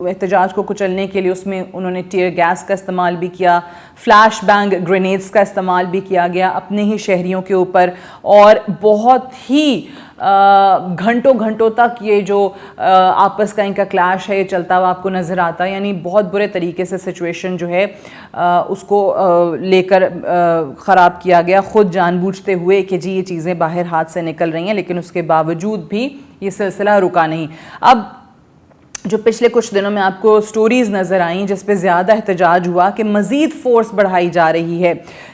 احتجاج کو کچلنے کے لیے اس میں انہوں نے ٹیئر گیس کا استعمال بھی کیا، فلیش بینگ گرینیڈز کا استعمال بھی کیا گیا اپنے ہی شہریوں کے اوپر، اور بہت ہی گھنٹوں گھنٹوں تک یہ جو آپس کا ان کا کلیش ہے یہ چلتا ہوا آپ کو نظر آتا ہے. یعنی بہت برے طریقے سے سچویشن جو ہے اس کو لے کر خراب کیا گیا، خود جان بوجھتے ہوئے کہ جی یہ چیزیں باہر ہاتھ سے نکل رہی ہیں، لیکن اس کے باوجود بھی یہ سلسلہ رکا نہیں. اب جو پچھلے کچھ دنوں میں آپ کو سٹوریز نظر آئیں جس پہ زیادہ احتجاج ہوا کہ مزید فورس بڑھائی جا رہی ہے.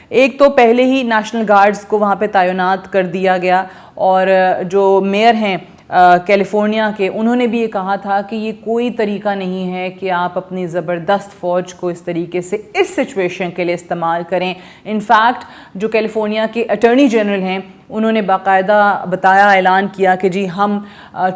ایک تو پہلے ہی نیشنل گارڈز کو وہاں پہ تعینات کر دیا گیا، اور جو میئر ہیں کیلیفورنیا کے، انہوں نے بھی یہ کہا تھا کہ یہ کوئی طریقہ نہیں ہے کہ آپ اپنی زبردست فوج کو اس طریقے سے اس سچویشن کے لیے استعمال کریں. انفیکٹ جو کیلیفورنیا کے اٹارنی جنرل ہیں انہوں نے باقاعدہ بتایا، اعلان کیا کہ جی ہم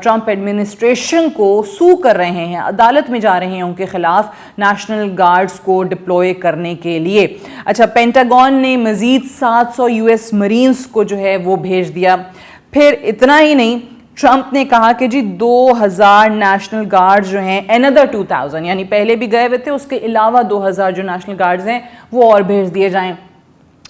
ٹرمپ ایڈمنسٹریشن کو سو کر رہے ہیں، عدالت میں جا رہے ہیں ان کے خلاف نیشنل گارڈز کو ڈپلوئے کرنے کے لیے. اچھا، پینٹاگون نے مزید 700 US مرینز کو جو ہے وہ بھیج دیا. پھر اتنا ہی نہیں، ٹرمپ نے کہا کہ جی 2000 نیشنل گارڈز جو ہیں another 2000، یعنی پہلے بھی گئے ہوئے تھے، اس کے علاوہ 2000 جو نیشنل گارڈز ہیں وہ اور بھیج دیے جائیں.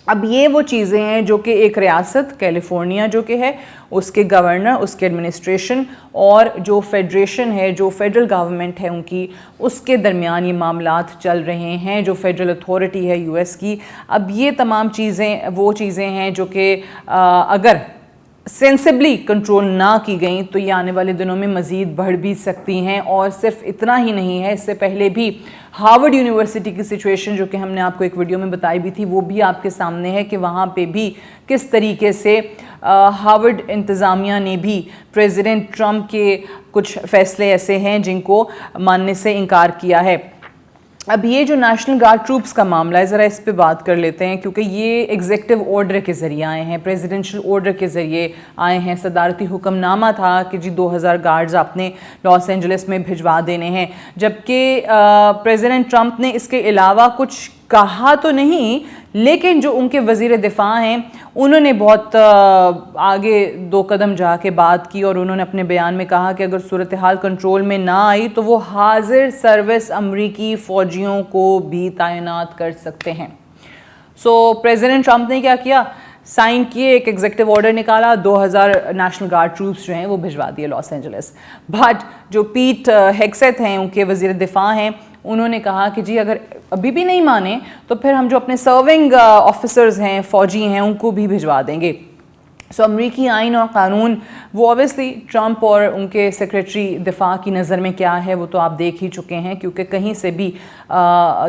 اب یہ وہ چیزیں ہیں جو کہ ایک ریاست کیلیفورنیا جو کہ ہے اس کے گورنر، اس کے ایڈمنسٹریشن اور جو فیڈریشن ہے، جو فیڈرل گورنمنٹ ہے ان کی، اس کے درمیان یہ معاملات چل رہے ہیں، جو فیڈرل اتھارٹی ہے US کی. اب یہ تمام چیزیں وہ چیزیں ہیں جو کہ اگر سینسبلی کنٹرول نہ کی گئیں تو یہ آنے والے دنوں میں مزید بڑھ بھی سکتی ہیں. اور صرف اتنا ہی نہیں ہے، اس سے پہلے بھی ہارورڈ یونیورسٹی کی سچویشن جو کہ ہم نے آپ کو ایک ویڈیو میں بتائی بھی تھی، وہ بھی آپ کے سامنے ہے کہ وہاں پہ بھی کس طریقے سے ہارورڈ انتظامیہ نے بھی پریزیڈنٹ ٹرمپ کے کچھ فیصلے ایسے ہیں جن کو ماننے سے انکار کیا ہے. اب یہ جو نیشنل گارڈ ٹروپس کا معاملہ ہے، ذرا اس پہ بات کر لیتے ہیں، کیونکہ یہ ایگزیکٹو آرڈر کے ذریعے آئے ہیں، پریزیڈنشل آرڈر کے ذریعے آئے ہیں. صدارتی حکم نامہ تھا کہ جی 2000 گارڈز آپ نے لاس اینجلس میں بھجوا دینے ہیں، جبکہ پریزیڈنٹ ٹرمپ نے اس کے علاوہ کچھ کہا تو نہیں، لیکن جو ان کے وزیر دفاع ہیں انہوں نے بہت آگے 2 قدم جا کے بات کی، اور انہوں نے اپنے بیان میں کہا کہ اگر صورتحال کنٹرول میں نہ آئی تو وہ حاضر سروس امریکی فوجیوں کو بھی تعینات کر سکتے ہیں. سو پریزیڈنٹ ٹرمپ نے کیا کیا، سائن کیے، ایک ایگزیکٹو آرڈر نکالا، 2000 نیشنل گارڈ ٹروپس جو ہیں وہ بھجوا دیے لاس اینجلس. بٹ جو پیٹ ہیگسیتھ ہیں ان کے وزیر دفاع ہیں، انہوں نے کہا کہ جی اگر ابھی بھی نہیں مانیں تو پھر ہم جو اپنے سرونگ آفیسرز ہیں، فوجی ہیں، ان کو بھی بھجوا دیں گے. سو امریکی آئین اور قانون وہ اوبیسلی ٹرمپ اور ان کے سیکریٹری دفاع کی نظر میں کیا ہے وہ تو آپ دیکھ ہی چکے ہیں، کیونکہ کہیں سے بھی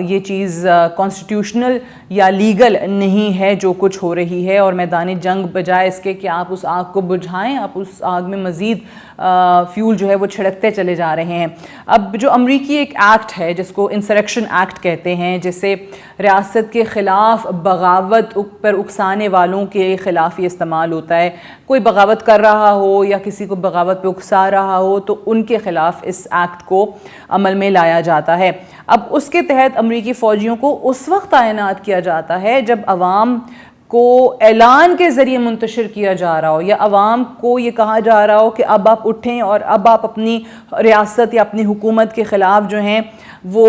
یہ چیز کانسٹیٹیوشنل یا لیگل نہیں ہے جو کچھ ہو رہی ہے. اور میدان جنگ بجائے اس کے کہ آپ اس آگ کو بجھائیں، آپ اس آگ میں مزید فیول جو ہے وہ چھڑکتے چلے جا رہے ہیں. اب جو امریکی ایک ایکٹ ہے جس کو انسرکشن ایکٹ کہتے ہیں، جسے ریاست کے خلاف بغاوت پر اکسانے والوں کے خلاف یہ استعمال ہوتا ہے. کوئی بغاوت کر رہا ہو یا کسی کو بغاوت پہ اکسا رہا ہو تو ان کے خلاف اس ایکٹ کو عمل میں لایا جاتا ہے. اب اس کے تحت امریکی فوجیوں کو اس وقت تعینات کیا جاتا ہے جب عوام کو اعلان کے ذریعے منتشر کیا جا رہا ہو، یا عوام کو یہ کہا جا رہا ہو کہ اب آپ اٹھیں اور اب آپ اپنی ریاست یا اپنی حکومت کے خلاف جو ہیں وہ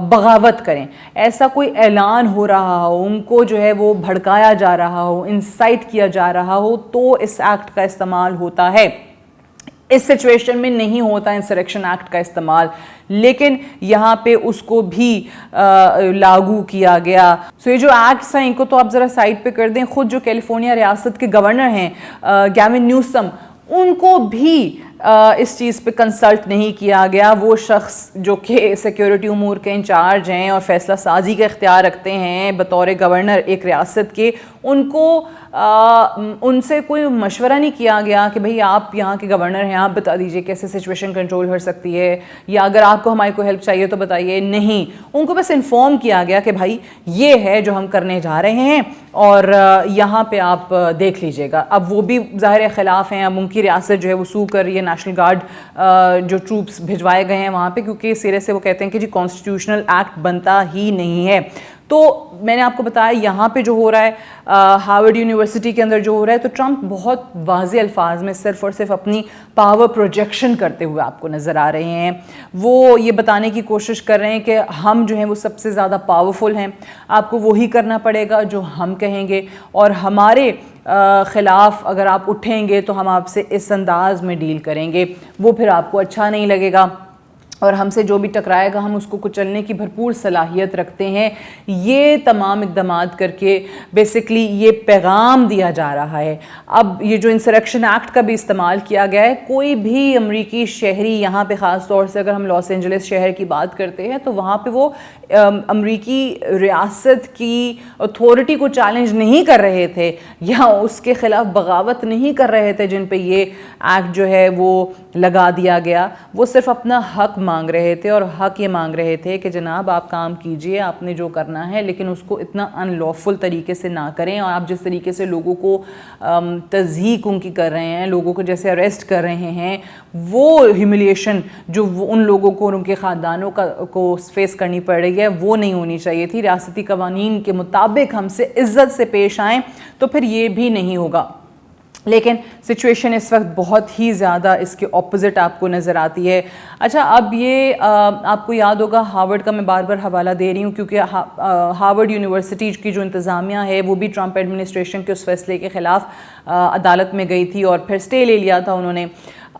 بغاوت کریں. ایسا کوئی اعلان ہو رہا ہو، ان کو جو ہے وہ بھڑکایا جا رہا ہو، انسائٹ کیا جا رہا ہو، تو اس ایکٹ کا استعمال ہوتا ہے. اس سچویشن میں نہیں ہوتا انسرکشن ایکٹ کا استعمال، لیکن یہاں پہ اس کو بھی لاگو کیا گیا. سو یہ جو ایکٹس ہیں ان کو تو آپ ذرا سائڈ پہ کر دیں. خود جو کیلیفورنیا ریاست کے گورنر ہیں گیون نیوسم، ان کو بھی اس چیز پہ کنسلٹ نہیں کیا گیا. وہ شخص جو کہ سیکیورٹی امور کے انچارج ہیں اور فیصلہ سازی کا اختیار رکھتے ہیں بطور گورنر ایک ریاست کے، ان کو ان سے کوئی مشورہ نہیں کیا گیا کہ بھئی آپ یہاں کے گورنر ہیں، آپ بتا دیجئے کیسے سچویشن کنٹرول ہو سکتی ہے، یا اگر آپ کو ہماری کوئی ہیلپ چاہیے تو بتائیے. نہیں، ان کو بس انفارم کیا گیا کہ بھائی یہ ہے جو ہم کرنے جا رہے ہیں اور یہاں پہ آپ دیکھ لیجئے گا. اب وہ بھی ظاہر خلاف ہیں. اب ان کی ریاست جو ہے وہ سو کر رہی ہے نیشنل گارڈ جو ٹروپس بھجوائے گئے ہیں وہاں پہ، کیونکہ سرے سے وہ کہتے ہیں کہ جی کانسٹیٹیوشنل ایکٹ بنتا ہی نہیں ہے. تو میں نے آپ کو بتایا یہاں پہ جو ہو رہا ہے ہارورڈ یونیورسٹی کے اندر جو ہو رہا ہے، تو ٹرمپ بہت واضح الفاظ میں صرف اور صرف اپنی پاور پروجیکشن کرتے ہوئے آپ کو نظر آ رہے ہیں. وہ یہ بتانے کی کوشش کر رہے ہیں کہ ہم جو ہیں وہ سب سے زیادہ پاورفل ہیں، آپ کو وہی کرنا پڑے گا جو ہم کہیں گے، اور ہمارے خلاف اگر آپ اٹھیں گے تو ہم آپ سے اس انداز میں ڈیل کریں گے، وہ پھر آپ کو اچھا نہیں لگے گا، اور ہم سے جو بھی ٹکرائے گا ہم اس کو کچلنے کی بھرپور صلاحیت رکھتے ہیں. یہ تمام اقدامات کر کے بیسکلی یہ پیغام دیا جا رہا ہے. اب یہ جو انسرکشن ایکٹ کا بھی استعمال کیا گیا ہے، کوئی بھی امریکی شہری یہاں پہ خاص طور سے اگر ہم لاس اینجلس شہر کی بات کرتے ہیں تو وہاں پہ وہ امریکی ریاست کی اتھارٹی کو چیلنج نہیں کر رہے تھے یا اس کے خلاف بغاوت نہیں کر رہے تھے جن پہ یہ ایکٹ جو ہے وہ لگا دیا گیا. وہ صرف اپنا حق مانگ رہے تھے، اور حق یہ مانگ رہے تھے کہ جناب آپ کام کیجئے، آپ نے جو کرنا ہے، لیکن اس کو اتنا ان لافل طریقے سے نہ کریں. اور آپ جس طریقے سے لوگوں کو تضحیک ان کی کر رہے ہیں، لوگوں کو جیسے اریسٹ کر رہے ہیں، وہ ہیوملیشن جو ان لوگوں کو اور ان کے خاندانوں کو فیس کرنی پڑ رہی ہے وہ نہیں ہونی چاہیے تھی. ریاستی قوانین کے مطابق ہم سے عزت سے پیش آئیں تو پھر یہ بھی نہیں ہوگا. لیکن سچویشن اس وقت بہت ہی زیادہ اس کے اپوزٹ آپ کو نظر آتی ہے. اچھا، اب یہ آپ کو یاد ہوگا ہارورڈ کا میں بار بار حوالہ دے رہی ہوں کیونکہ ہارورڈ یونیورسٹی کی جو انتظامیہ ہے وہ بھی ٹرمپ ایڈمنسٹریشن کے اس فیصلے کے خلاف عدالت میں گئی تھی اور پھر اسٹے لے لیا تھا انہوں نے.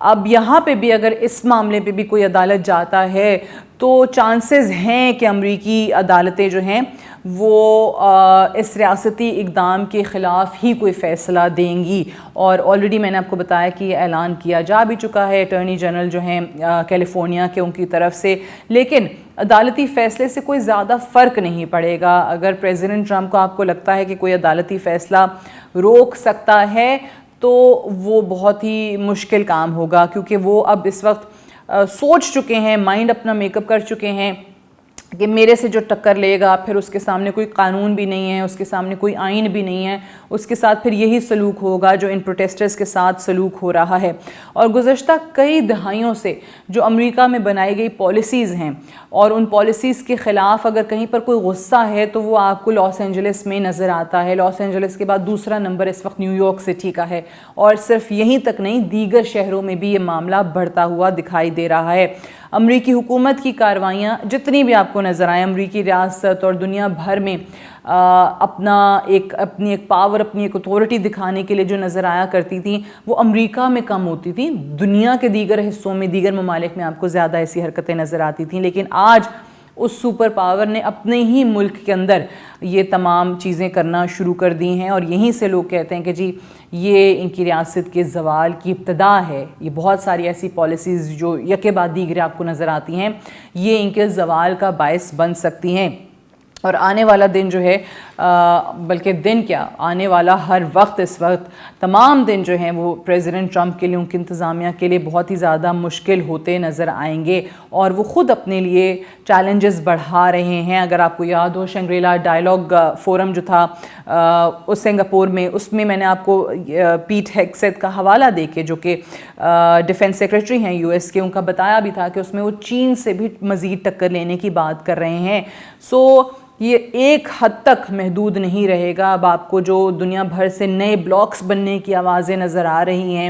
اب یہاں پہ بھی اگر اس معاملے پہ بھی کوئی عدالت جاتا ہے تو چانسز ہیں کہ امریکی عدالتیں جو ہیں وہ اس ریاستی اقدام کے خلاف ہی کوئی فیصلہ دیں گی. اور آلریڈی میں نے آپ کو بتایا کہ یہ اعلان کیا جا بھی چکا ہے اٹارنی جنرل جو ہیں کیلیفورنیا کے ان کی طرف سے. لیکن عدالتی فیصلے سے کوئی زیادہ فرق نہیں پڑے گا. اگر پریزیڈنٹ ٹرمپ کو آپ کو لگتا ہے کہ کوئی عدالتی فیصلہ روک سکتا ہے تو وہ بہت ہی مشکل کام ہوگا، کیونکہ وہ اب اس وقت سوچ چکے ہیں، مائنڈ اپنا میک اپ کر چکے ہیں کہ میرے سے جو ٹکر لے گا پھر اس کے سامنے کوئی قانون بھی نہیں ہے، اس کے سامنے کوئی آئین بھی نہیں ہے، اس کے ساتھ پھر یہی سلوک ہوگا جو ان پروٹیسٹرز کے ساتھ سلوک ہو رہا ہے. اور گزشتہ کئی دہائیوں سے جو امریکہ میں بنائی گئی پالیسیز ہیں اور ان پالیسیز کے خلاف اگر کہیں پر کوئی غصہ ہے تو وہ آپ کو لاس اینجلس میں نظر آتا ہے. لاس اینجلس کے بعد دوسرا نمبر اس وقت نیو یارک سٹی کا ہے، اور صرف یہیں تک نہیں دیگر شہروں میں بھی یہ معاملہ بڑھتا ہوا دکھائی دے رہا ہے. امریکی حکومت کی کارروائیاں جتنی بھی آپ کو نظر آئیں امریکی ریاست اور دنیا بھر میں اپنی ایک پاور، اپنی ایک اتھارٹی دکھانے کے لیے جو نظر آیا کرتی تھیں وہ امریکہ میں کم ہوتی تھیں. دنیا کے دیگر حصوں میں، دیگر ممالک میں آپ کو زیادہ ایسی حرکتیں نظر آتی تھیں. لیکن آج اس سپر پاور نے اپنے ہی ملک کے اندر یہ تمام چیزیں کرنا شروع کر دی ہیں، اور یہیں سے لوگ کہتے ہیں کہ جی یہ ان کی ریاست کے زوال کی ابتدا ہے. یہ بہت ساری ایسی پالیسیز جو یکے بعد دیگر آپ کو نظر آتی ہیں یہ ان کے زوال کا باعث بن سکتی ہیں. اور آنے والا دن جو ہے بلکہ دن کیا، آنے والا ہر وقت اس وقت تمام دن جو ہیں وہ پریزیڈنٹ ٹرمپ کے لیے، ان کی انتظامیہ کے لیے بہت ہی زیادہ مشکل ہوتے نظر آئیں گے، اور وہ خود اپنے لیے چیلنجز بڑھا رہے ہیں. اگر آپ کو یاد ہو شنگریلا ڈائیلاگ فورم جو تھا سنگاپور میں، اس میں میں نے آپ کو پیٹ ہیگسیت کا حوالہ دے کے جو کہ ڈیفنس سیکریٹری ہیں US کے، ان کا بتایا بھی تھا کہ اس میں وہ چین سے بھی مزید ٹکر لینے کی بات کر رہے ہیں. یہ ایک حد تک محدود نہیں رہے گا. اب آپ کو جو دنیا بھر سے نئے بلاکس بننے کی آوازیں نظر آ رہی ہیں،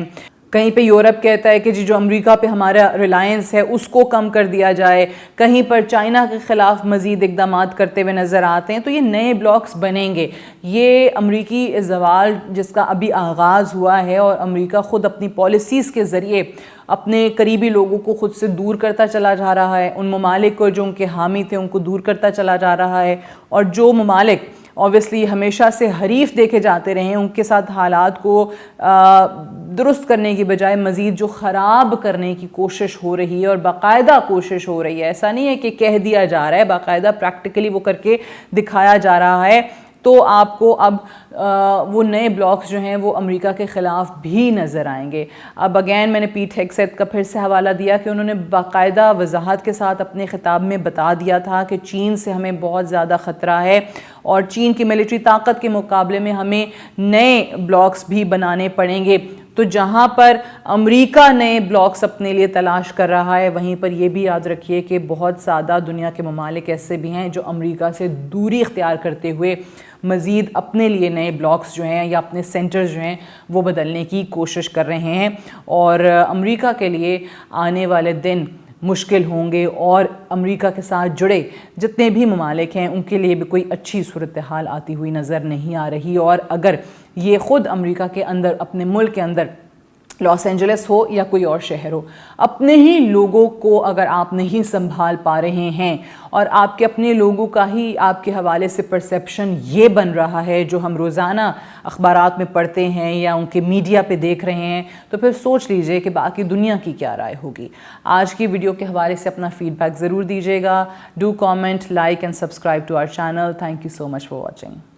کہیں پہ یورپ کہتا ہے کہ جی جو امریکہ پہ ہمارا ریلائنس ہے اس کو کم کر دیا جائے، کہیں پر چائنا کے خلاف مزید اقدامات کرتے ہوئے نظر آتے ہیں. تو یہ نئے بلاکس بنیں گے. یہ امریکی زوال جس کا ابھی آغاز ہوا ہے، اور امریکہ خود اپنی پالیسیز کے ذریعے اپنے قریبی لوگوں کو خود سے دور کرتا چلا جا رہا ہے، ان ممالک کو جو ان کے حامی تھے ان کو دور کرتا چلا جا رہا ہے. اور جو ممالک اوبویسلی ہمیشہ سے حریف دیکھے جاتے رہے ہیں ان کے ساتھ حالات کو درست کرنے کی بجائے مزید جو خراب کرنے کی کوشش ہو رہی ہے، اور باقاعدہ کوشش ہو رہی ہے. ایسا نہیں ہے کہ کہہ دیا جا رہا ہے، باقاعدہ پریکٹیکلی وہ کر کے دکھایا جا رہا ہے. تو آپ کو اب وہ نئے بلاکس جو ہیں وہ امریکہ کے خلاف بھی نظر آئیں گے. اب اگین میں نے پیٹ ہیگسیت کا پھر سے حوالہ دیا کہ انہوں نے باقاعدہ وضاحت کے ساتھ اپنے خطاب میں بتا دیا تھا کہ چین سے ہمیں بہت زیادہ خطرہ ہے، اور چین کی ملٹری طاقت کے مقابلے میں ہمیں نئے بلاکس بھی بنانے پڑیں گے. تو جہاں پر امریکہ نئے بلاکس اپنے لیے تلاش کر رہا ہے، وہیں پر یہ بھی یاد رکھیے کہ بہت زیادہ دنیا کے ممالک ایسے بھی ہیں جو امریکہ سے دوری اختیار کرتے ہوئے مزید اپنے لیے نئے بلاکس جو ہیں یا اپنے سینٹرز جو ہیں وہ بدلنے کی کوشش کر رہے ہیں، اور امریکہ کے لیے آنے والے دن مشکل ہوں گے، اور امریکہ کے ساتھ جڑے جتنے بھی ممالک ہیں ان کے لیے بھی کوئی اچھی صورتحال آتی ہوئی نظر نہیں آ رہی۔ اور اگر یہ خود امریکہ کے اندر، اپنے ملک کے اندر، لاس اینجلس ہو یا کوئی اور شہر ہو، اپنے ہی لوگوں کو اگر آپ نہیں سنبھال پا رہے ہیں اور آپ کے اپنے لوگوں کا ہی آپ کے حوالے سے پرسیپشن یہ بن رہا ہے جو ہم روزانہ اخبارات میں پڑھتے ہیں یا ان کے میڈیا پہ دیکھ رہے ہیں، تو پھر سوچ لیجئے کہ باقی دنیا کی کیا رائے ہوگی۔ آج کی ویڈیو کے حوالے سے اپنا فیڈ بیک ضرور دیجیے گا۔ Do comment, like and subscribe to our channel. Thank you so much for watching.